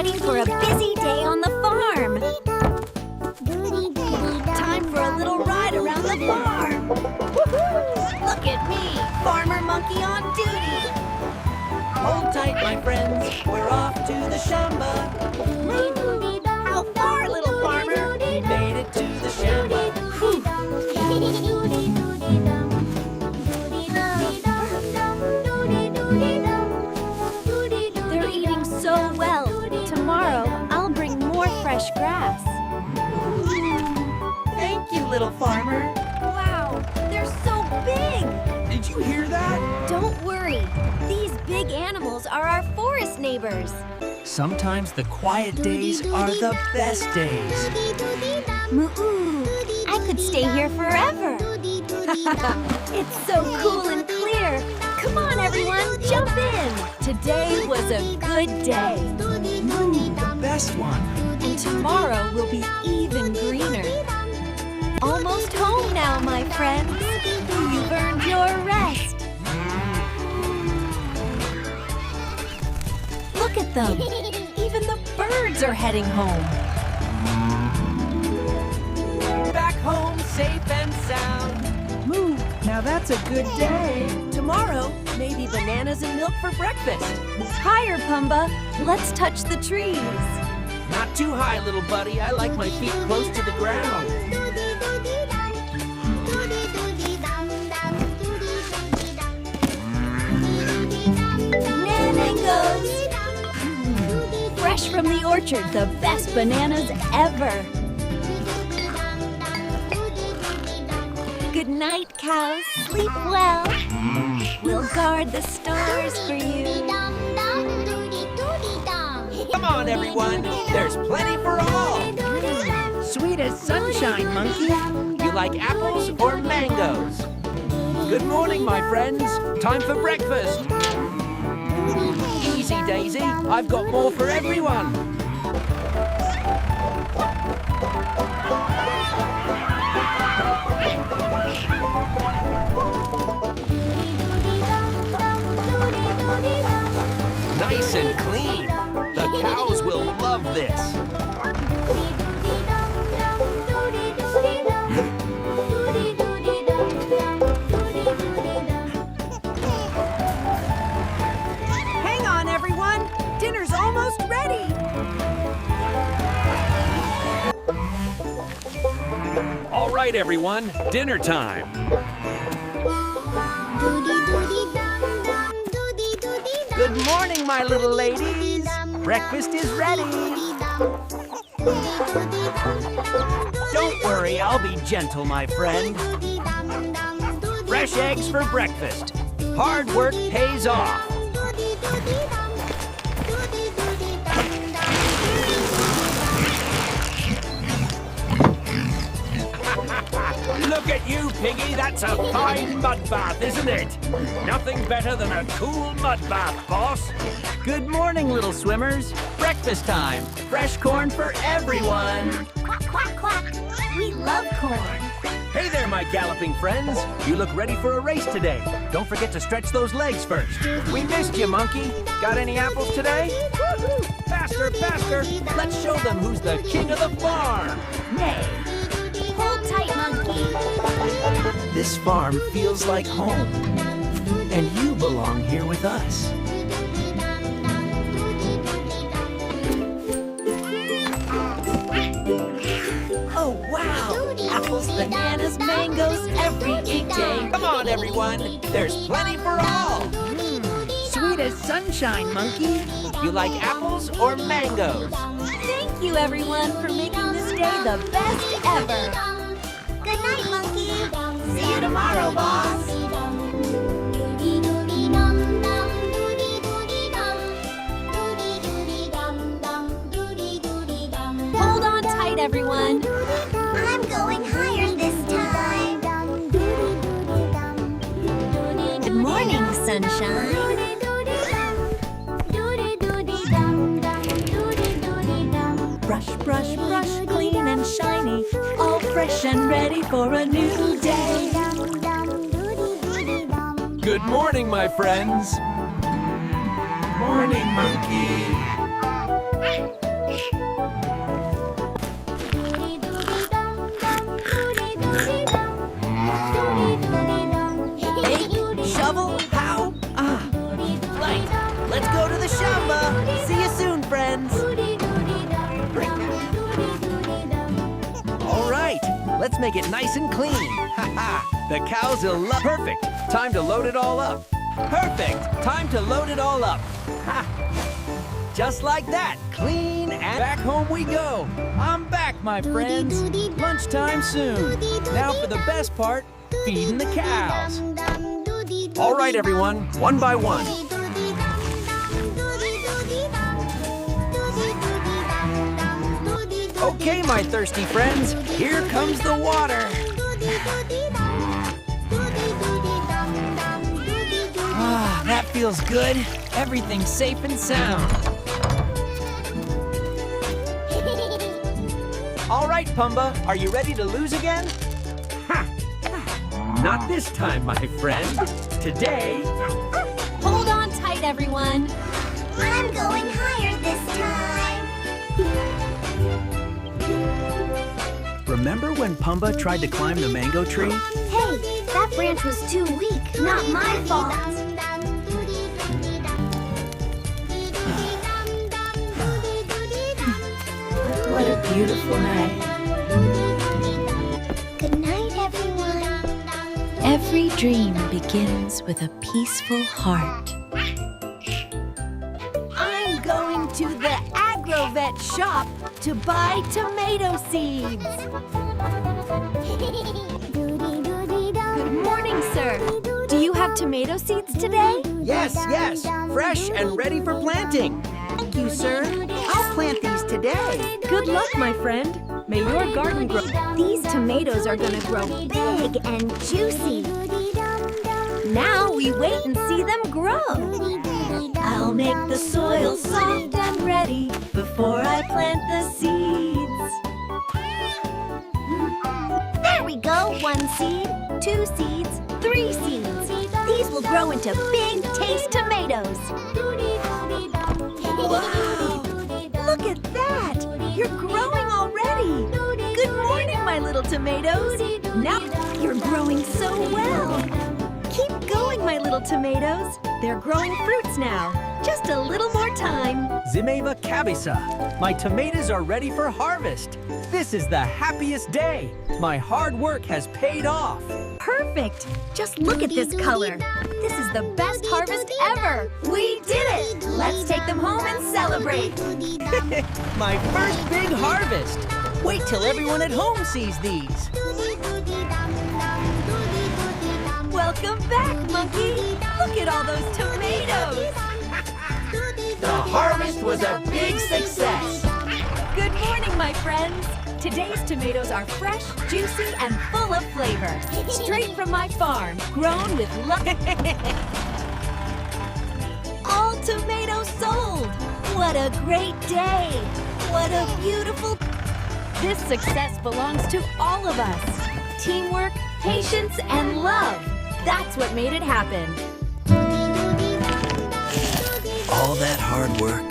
ready for a busy day on the farm. Time for a little ride around the farm. Woohoo! Look at me, farmer monkey on duty. Hold tight, my friends. We're off to the shamba. How far, little farmer? We made it to the shamba. They're eating so well. Tomorrow, I'll bring more fresh grass. Thank you, little farmer. Wow, they're so big! Did you hear that? Don't worry. These big animals are our forest neighbors. Sometimes the quiet days are the best days. Moo! I could stay here forever. It's so cool and clear. Come on, everyone, jump in. Today was a good day. The best one. And tomorrow will be even greener. Almost home now, my friends. You've earned your rest. Look at them. Even the birds are heading home. Back home safe and sound. Moo, now that's a good day. Tomorrow, maybe bananas and milk for breakfast. Higher, Pumba. Let's touch the trees. Not too high, little buddy. I like my feet close to the ground. Mangoes! Fresh from the orchard, the best bananas ever. Good night, cows. Sleep well. We'll guard the stars for you. Come on, everyone. There's plenty for all. Sweet as sunshine, monkey. You like apples or mangoes? Good morning, my friends. Time for breakfast. Easy, Daisy. I've got more for everyone. Nice and clean. The cows will love this. Hang on, everyone. Dinner's almost ready. All right, everyone. Dinner time. Good morning, my little ladies. Breakfast is ready. Don't worry, I'll be gentle, my friend. Fresh eggs for breakfast. Hard work pays off. Look at you, Piggy. That's a fine mud bath, isn't it? Nothing better than a cool mud bath, boss. Good morning, little swimmers. Breakfast time. Fresh corn for everyone. Quack, quack, quack. We love corn. Hey there, my galloping friends. You look ready for a race today. Don't forget to stretch those legs first. We missed you, monkey. Got any apples today? Woo-hoo! Faster, faster. Let's show them who's the king of the farm. Nay. Hold tight, monkey. This farm feels like home, and you belong here with us. Oh, wow! Apples, bananas, mangoes, every big day. Come on, everyone. There's plenty for all. Sweet as sunshine, monkey. You like apples or mangoes? Thank you, everyone, for making this day the best ever. Good night, monkey. See you tomorrow, boss. Hold on tight, everyone. I'm going higher this time. Good morning, sunshine. Brush, brush, brush, clean and shiny, all fresh and ready for a new day. Good morning, my friends. Morning, monkey. Pumba. See you soon, friends. All right, let's make it nice and clean. Ha-ha, the cows will love. Perfect, time to load it all up. Perfect, time to load it all up. Ha. Just like that, clean and back home we go. I'm back, my friends. Lunchtime soon. Now for the best part, feeding the cows. All right, everyone, one by one. Okay, my thirsty friends, here comes the water. Ah, that feels good. Everything's safe and sound. All right, Pumba, are you ready to lose again? Ha! Not this time, my friend. Today... Hold on tight, everyone. I'm going higher this time. Remember when Pumba tried to climb the mango tree? Hey, that branch was too weak. Not my fault. What a beautiful night. Good night, everyone. Every dream begins with a peaceful heart. I'm going to the agrovet shop to buy tomato seeds. Good morning, sir. Do you have tomato seeds today? Yes, yes, fresh and ready for planting. Thank you, sir. I'll plant these today. Good luck, my friend. May your garden grow. These tomatoes are gonna grow big and juicy. Now we wait and see them grow. I'll make the soil soft and ready before I plant the seeds. There we go. 1 seed, 2 seeds, 3 seeds. These will grow into big taste tomatoes. Wow! Look at that! You're growing already! Good morning, my little tomatoes! Now you're growing so well! Keep going, my little tomatoes! They're growing fruits now! Just a little more time! Zimeva Cabeza, my tomatoes are ready for harvest. This is the happiest day. My hard work has paid off. Perfect! Just look at this color! This is the best harvest ever! We did it! Let's take them home and celebrate! My first big harvest. Wait till everyone at home sees these. Welcome back, Monkey! Look at all those tomatoes! The harvest was a big success. Good morning, my friends! Today's tomatoes are fresh, juicy, and full of flavor. Straight from my farm, grown with love. All tomatoes sold! What a great day! What a beautiful... This success belongs to all of us. Teamwork, patience, and love. That's what made it happen. All that hard work.